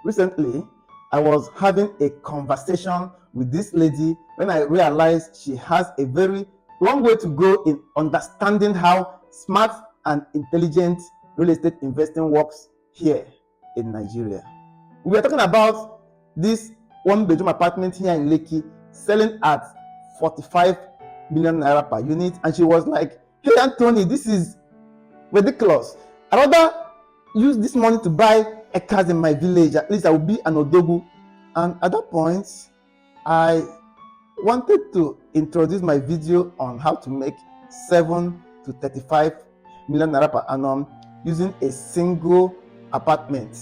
Recently, I was having a conversation with this lady when I realized she has a very long way to go in understanding how smart and intelligent real estate investing works here in Nigeria. We were talking about this one bedroom apartment here in Lekki selling at 45 million naira per unit, and she was like, "Hey Anthony, this is ridiculous. I rather use this money to buy a car in my village. At least I will be an odogu." And at that point, I wanted to introduce my video on how to make 7 to 35 million naira per annum using a single apartment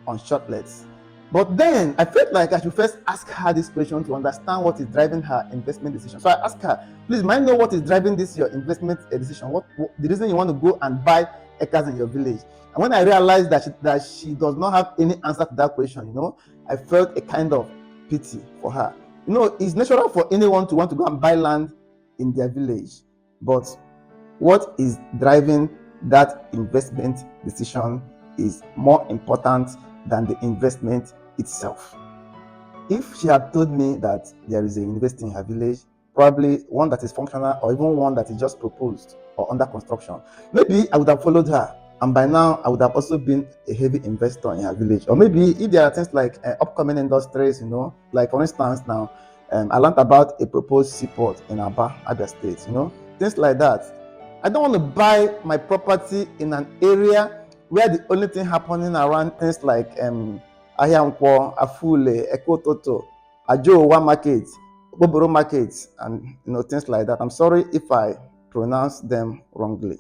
on shortlets. But then I felt like I should first ask her this question to understand what is driving her investment decision. So I asked her, "Please, may I know what is driving this your investment decision? What the reason you want to go and buy acres in your village?" And when I realized that she does not have any answer to that question, I felt a kind of pity for her. It's natural for anyone to want to go and buy land in their village, but what is driving that investment decision is more important than the investment itself. If she had told me that there is a university in her village, probably one that is functional or even one that is just proposed or under construction, maybe I would have followed her, and by now I would have also been a heavy investor in her village. Or maybe if there are things like upcoming industries, like for instance now, I learned about a proposed seaport in Abia State, things like that. I don't want to buy my property in an area where the only thing happening around things like Ahia Afule, Ekototo, Ajowa Market, Boboro Market, and things like that. I'm sorry if I pronounce them wrongly.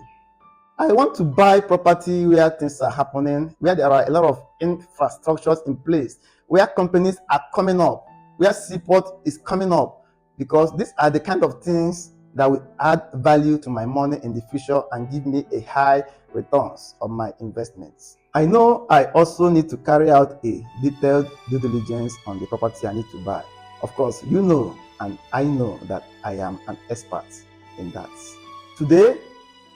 I want to buy property where things are happening, where there are a lot of infrastructures in place, where companies are coming up, where seaport is coming up, because these are the kind of things that will add value to my money in the future and give me a high returns on my investments. I know I also need to carry out a detailed due diligence on the property I need to buy. Of course, you know and I know that I am an expert in that. Today,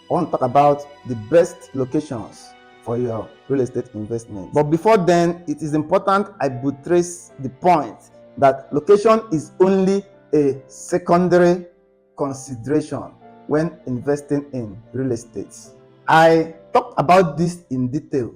I want to talk about the best locations for your real estate investment. But before then, it is important I buttress the point that location is only a secondary consideration when investing in real estate. I talked about this in detail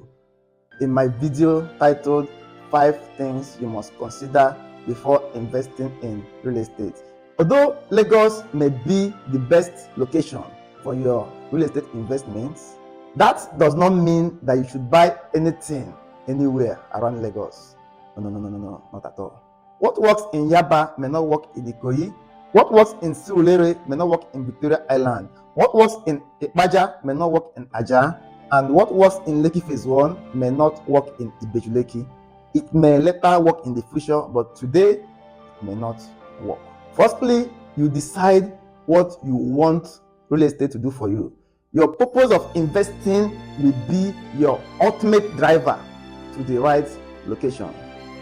in my video titled 5 Things You Must Consider Before Investing in Real Estate. Although Lagos may be the best location for your real estate investments, that does not mean that you should buy anything anywhere around Lagos. No, not at all. What works in Yaba may not work in Ikoyi. What works in Surulere may not work in Victoria Island. What works in Ikeja may not work in Ajah. And what works in Lekki Phase 1 may not work in Ibeju Lekki. It may later work in the future, but today it may not work. Firstly, you decide what you want real estate to do for you. Your purpose of investing will be your ultimate driver to the right location.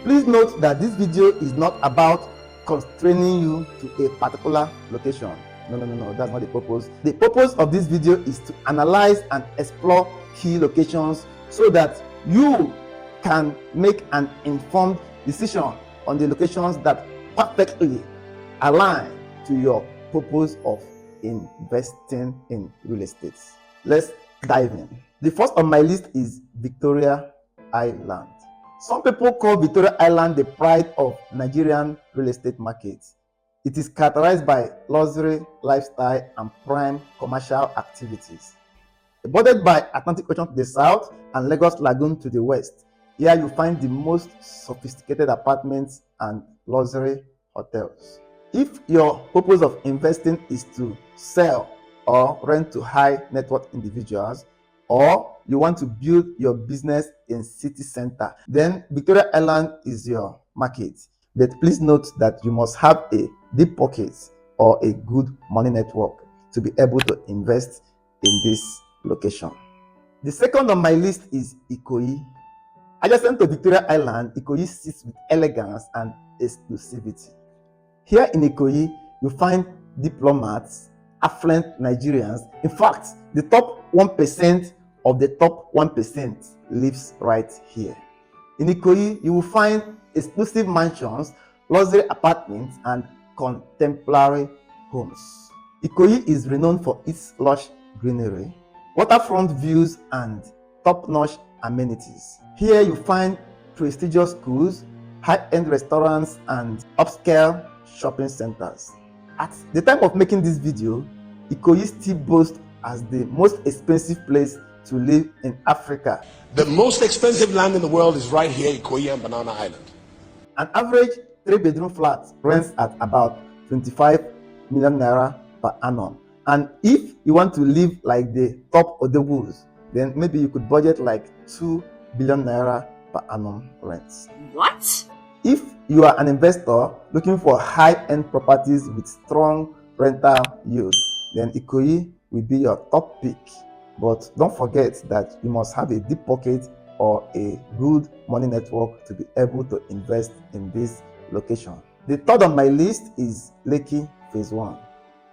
Please note that this video is not about constraining you to a particular location. No, that's not the purpose. The purpose of this video is to analyze and explore key locations so that you can make an informed decision on the locations that perfectly align to your purpose of investing in real estate. Let's dive in. The first on my list is Victoria Island. Some people call Victoria Island the pride of Nigerian real estate markets. It is characterized by luxury, lifestyle, and prime commercial activities. Bordered by Atlantic Ocean to the south and Lagos Lagoon to the west, here you find the most sophisticated apartments and luxury hotels. If your purpose of investing is to sell or rent to high net worth individuals, or you want to build your business in city center, then Victoria Island is your market. But please note that you must have a deep pocket or a good money network to be able to invest in this location. The second on my list is Ikoyi. Adjacent to Victoria Island, Ikoyi sits with elegance and exclusivity. Here in Ikoyi, you find diplomats, affluent Nigerians. In fact, the top 1% of the top 1% lives right here. In Ikoyi, you will find exclusive mansions, luxury apartments, and contemporary homes. Ikoyi is renowned for its lush greenery, waterfront views, and top-notch amenities. Here you find prestigious schools, high-end restaurants, and upscale shopping centers. At the time of making this video, Ikoyi still boasts as the most expensive place to live in Africa. The most expensive land in the world is right here, Ikoyi and Banana Island. An average 3-bedroom flat rents at about 25 million naira per annum. And if you want to live like the top of the woods, then maybe you could budget like 2 billion naira per annum rents. What? If you are an investor looking for high-end properties with strong rental yield, then Ikoyi will be your top pick. But don't forget that you must have a deep pocket or a good money network to be able to invest in this location. The third on my list is Lekki Phase 1.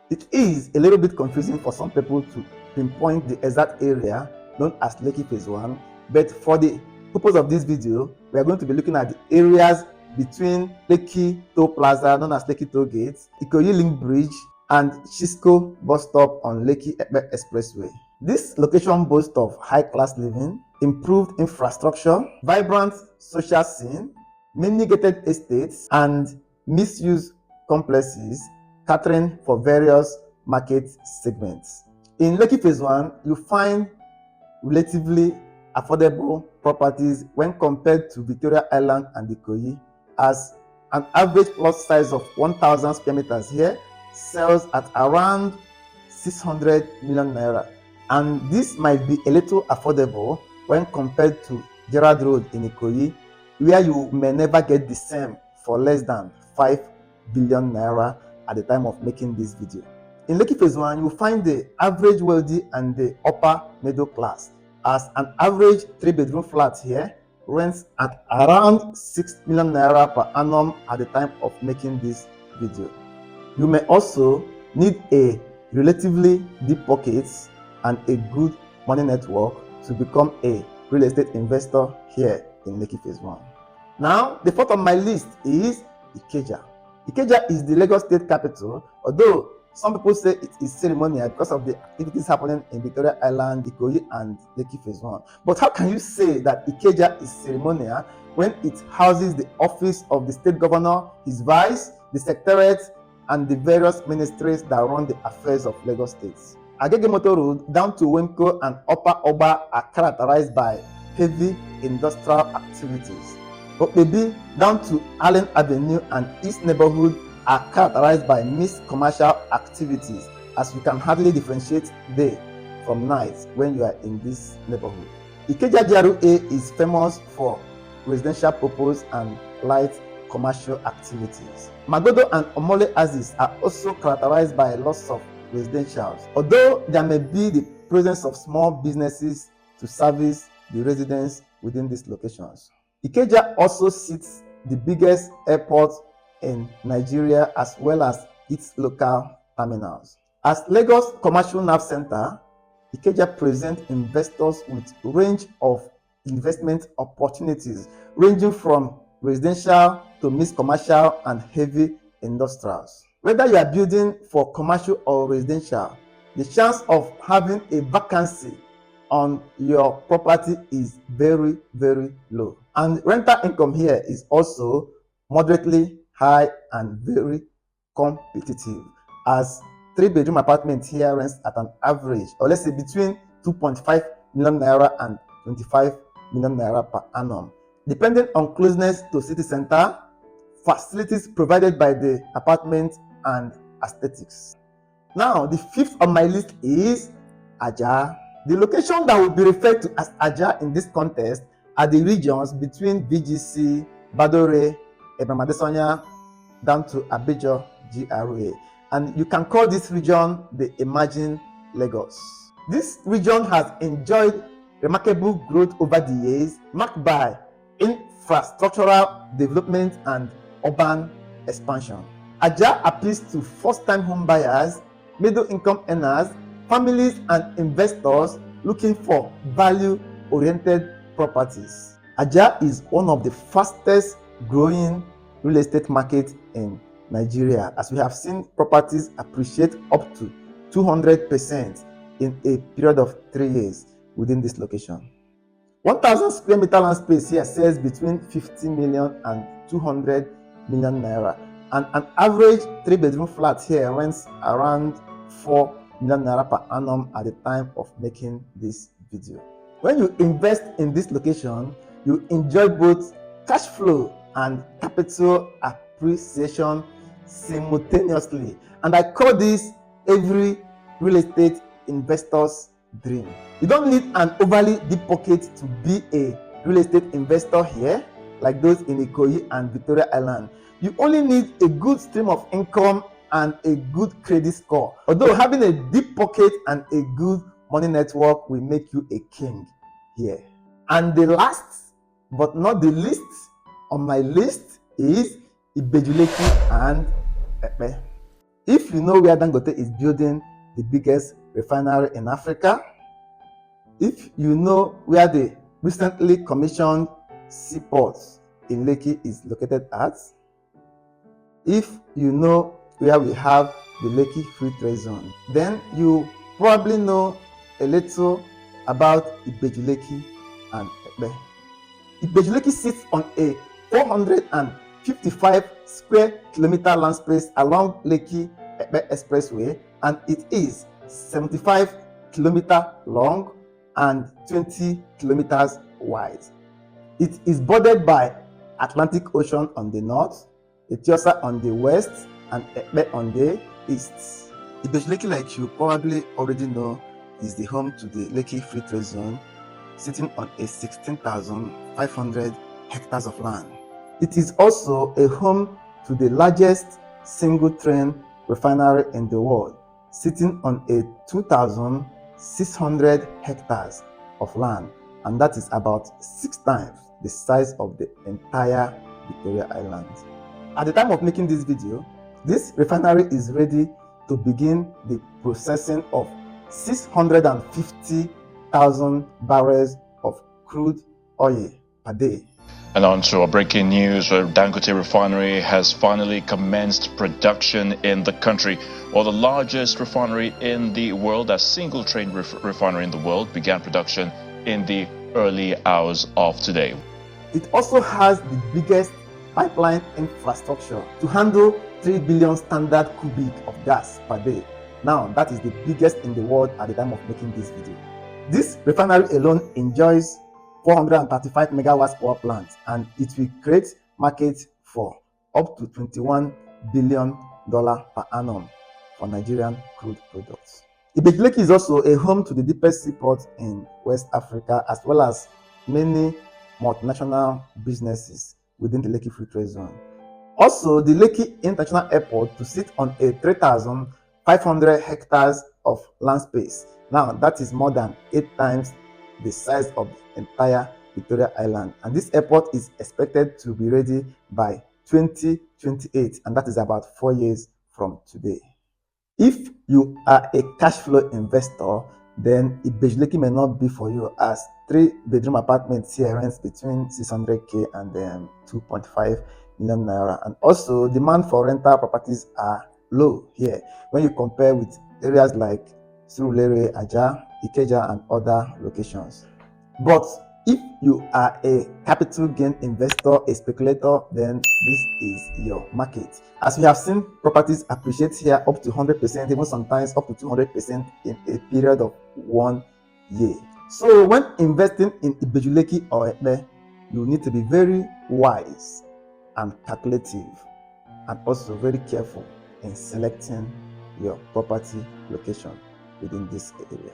It is a little bit confusing for some people to pinpoint the exact area known as Lekki Phase 1, but for the purpose of this video, we are going to be looking at the areas between Lekki Toll Plaza, known as Lekki Toll Gates, Ikoyi Link Bridge, and Chisco bus stop on Lekki Epe Expressway. This location boasts of high-class living, improved infrastructure, vibrant social scene, many gated estates, and mixed-use complexes catering for various market segments. In Lekki Phase 1, you find relatively affordable properties when compared to Victoria Island and Ikoyi, as an average plot size of 1,000 square meters here sells at around 600 million naira. And this might be a little affordable when compared to Gerard Road in Ikoyi, where you may never get the same for less than 5 billion naira at the time of making this video. In Lekki Phase 1, you find the average wealthy and the upper middle class, as an average 3-bedroom flat here rents at around 6 million naira per annum at the time of making this video. You may also need a relatively deep pockets and a good money network to become a real estate investor here in Lekki Phase 1. Now, the fourth on my list is Ikeja. Ikeja is the Lagos state capital, although some people say it is ceremonial because of the activities happening in Victoria Island, Ikoyi, and Lekki Phase 1. But how can you say that Ikeja is ceremonial when it houses the office of the state governor, his vice, the secretariat, and the various ministries that run the affairs of Lagos State? Agege Motor Road down to Wemko and Upper Oba are characterized by heavy industrial activities. Okpebi down to Allen Avenue and East Neighborhood are characterized by mixed commercial activities, as you can hardly differentiate day from night when you are in this neighborhood. Ikeja GRA is famous for residential purpose and light commercial activities. Magodo and Omole Axis are also characterized by lots of residentials, although there may be the presence of small businesses to service the residents within these locations. Ikeja also sits the biggest airport in Nigeria, as well as its local terminals. As Lagos Commercial Nerve Center, Ikeja presents investors with a range of investment opportunities ranging from residential to mixed commercial and heavy industrials. Whether you are building for commercial or residential, the chance of having a vacancy on your property is very, very low. And rental income here is also moderately high and very competitive, as 3-bedroom apartment here rents at an average, or let's say between 2.5 million naira and 25 million naira per annum, depending on closeness to city center, facilities provided by the apartment, and aesthetics. Now, the fifth on my list is Ajah. The location that will be referred to as Ajah in this context are the regions between BGC, Badore, Ebramadesonya, down to Ibeju GRA. And you can call this region the emerging Lagos. This region has enjoyed remarkable growth over the years, marked by infrastructural development and urban expansion. Ajah appeals to first-time home buyers, middle-income earners, families, and investors looking for value-oriented properties. Ajah is one of the fastest growing real estate markets in Nigeria, as we have seen properties appreciate up to 200% in a period of 3 years within this location. 1,000 square meter land space here sells between 50 million and 200 million naira, and an average 3-bedroom flat here rents around 4 million naira per annum at the time of making this video. When you invest in this location, you enjoy both cash flow and capital appreciation simultaneously, and I call this every real estate investor's dream. You don't need an overly deep pocket to be a real estate investor here, like those in Ikoyi and Victoria Island. You only need a good stream of income and a good credit score. Although having a deep pocket and a good money network will make you a king here. And the last but not the least on my list is Ibeju Lekki and Epe. If you know where Dangote is building the biggest refinery in Africa, if you know where the recently commissioned seaport in Lekki is located at, if you know where we have the Lekki Free Trade Zone, then you probably know a little about Ibeju Lekki and Epe. Ibeju Lekki sits on a 455 square kilometer land space along Lekki Epe Expressway, and it is 75 kilometers long and 20 kilometers wide. It is bordered by Atlantic Ocean on the north, Ethiopia on the west, and Epe on the east. Ibeju Lekki, like you probably already know, is the home to the Lekki Free Trade Zone, sitting on a 16,500 hectares of land. It is also a home to the largest single train refinery in the world, sitting on a 2,600 hectares of land, and that is about 6 times the size of the entire Victoria Island. At the time of making this video, this refinery is ready to begin the processing of 650,000 barrels of crude oil per day. And on to our breaking news, where Dangote Refinery has finally commenced production in the country. Well, the largest refinery in the world, a single train refinery in the world, began production in the early hours of today. It also has the biggest pipeline infrastructure to handle 3 billion standard cubic of gas per day. Now, that is the biggest in the world at the time of making this video. This refinery alone enjoys 435 megawatts power plant, and it will create market for up to $21 billion per annum for Nigerian crude products. Ibeju Lekki is also a home to the deepest seaport in West Africa, as well as many multinational businesses within the Lekki Free Trade Zone. Also, the Lekki International Airport to sit on a 3,500 hectares of land space. Now, that is more than 8 times the size of the entire Victoria Island, and this airport is expected to be ready by 2028, and that is about 4 years from today. If you are a cash flow investor, then Ibeju Lekki may not be for you, as 3-bedroom apartments here rents between 600k and 2.5 million naira, and also demand for rental properties are low here when you compare with areas like Surulere, Ajah, Ikeja, and other locations. But if you are a capital gain investor, a speculator, then this is your market. As we have seen, properties appreciate here up to 100%, even sometimes up to 200% in a period of 1 year. So when investing in Ibeju Lekki or Epe, you need to be very wise and calculative, and also very careful in selecting your property location within this area.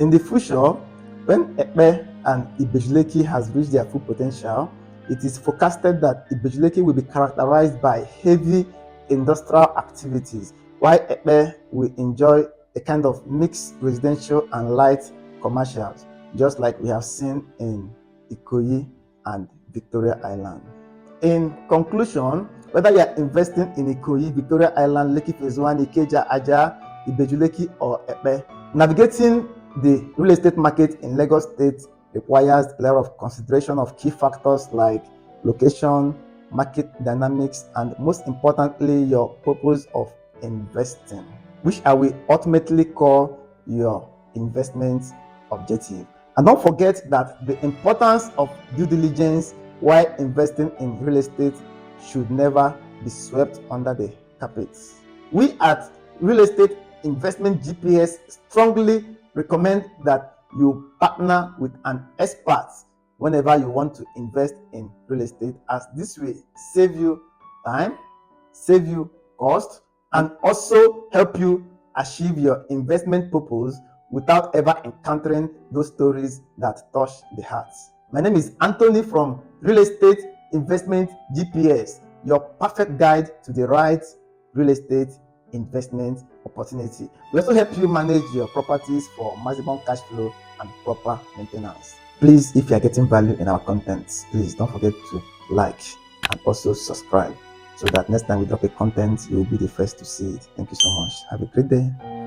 In the future, when Epe and Ibeju Lekki has reached their full potential, it is forecasted that Ibeju Lekki will be characterized by heavy industrial activities, while Epe will enjoy a kind of mixed residential and light commercials, just like we have seen in Ikoyi and Victoria Island. In conclusion, whether you are investing in Ikoyi, Victoria Island, Lekki Phase 1, Ikeja, Ajah, Ibeju Lekki or Epe, navigating the real estate market in Lagos State requires a lot of consideration of key factors like location, market dynamics, and most importantly, your purpose of investing, which I will ultimately call your investment objective. And don't forget that the importance of due diligence while investing in real estate should never be swept under the carpet. We at Real Estate Investment GPS strongly recommend that you partner with an expert whenever you want to invest in real estate, as this will save you time, save you cost, and also help you achieve your investment purpose without ever encountering those stories that touch the heart. My name is Anthony from Real Estate Investment GPS, your perfect guide to the right real estate investment opportunity. We also help you manage your properties for maximum cash flow and proper maintenance. Please, if you are getting value in our content, please don't forget to like and also subscribe so that next time we drop a content, you will be the first to see it. Thank you so much. Have a great day.